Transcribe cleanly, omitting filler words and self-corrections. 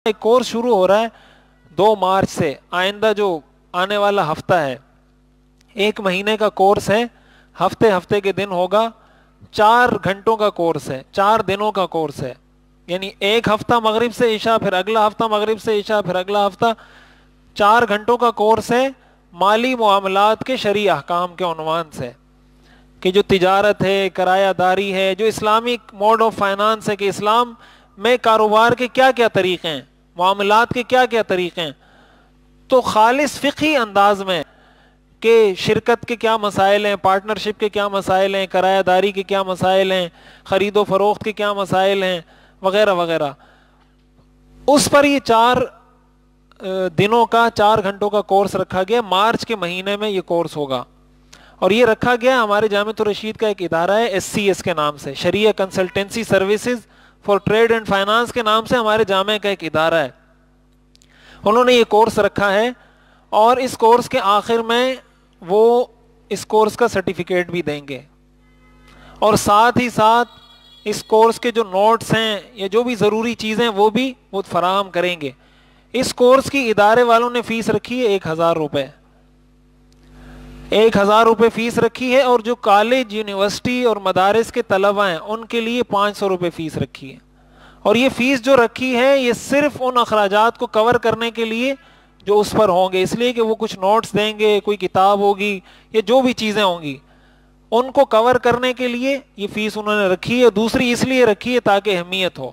ایک کورس شروع ہو رہا ہے 2 مارچ سے، آئندہ جو آنے والا ہفتہ ہے 1 مہینے کا کورس ہے، ہفتے کے دن ہوگا، 4 گھنٹوں کا کورس ہے، 4 دنوں کا کورس ہے، یعنی ایک ہفتہ مغرب سے عشاء، پھر اگلا ہفتہ مغرب سے عشاء، پھر اگلا ہفتہ، 4 گھنٹوں کا کورس ہے مالی معاملات کے شرعی احکام کے عنوان سے، کہ جو تجارت ہے، کرایہ داری ہے، جو اسلامک موڈ آف فائنانس ہے، کہ اسلام میں کاروبار کے کیا کیا طریقے ہیں، معاملات کے کیا کیا طریقے ہیں، تو خالص فقہی انداز میں کہ شرکت کے کیا مسائل ہیں، پارٹنرشپ کے کیا مسائل ہیں، کرایہ داری کے کیا مسائل ہیں، خرید و فروخت کے کیا مسائل ہیں، وغیرہ وغیرہ، اس پر یہ 4 دنوں کا 4 گھنٹوں کا کورس رکھا گیا۔ مارچ کے مہینے میں یہ کورس ہوگا، اور یہ رکھا گیا ہمارے جامعۃ الرشید کا ایک ادارہ ہے SCS کے نام سے، Shariah consultancy services for trade and finance کے نام سے ہمارے جامعہ کا ایک ادارہ ہے، انہوں نے یہ کورس رکھا ہے، اور اس کورس کے آخر میں وہ اس کورس کا سرٹیفکیٹ بھی دیں گے، اور ساتھ ہی ساتھ اس کورس کے جو نوٹس ہیں یا جو بھی ضروری چیزیں وہ بھی وہ فراہم کریں گے۔ اس کورس کی ادارے والوں نے فیس رکھی ہے 1000 روپے، 1000 روپے فیس رکھی ہے، اور جو کالج، یونیورسٹی اور مدارس کے طلبہ ہیں ان کے لیے 500 روپے فیس رکھی ہے، اور یہ فیس جو رکھی ہے یہ صرف ان اخراجات کو کور کرنے کے لیے جو اس پر ہوں گے، اس لیے کہ وہ کچھ نوٹس دیں گے، کوئی کتاب ہوگی یا جو بھی چیزیں ہوں گی ان کو کور کرنے کے لیے یہ فیس انہوں نے رکھی ہے، دوسری اس لیے رکھی ہے تاکہ اہمیت ہو۔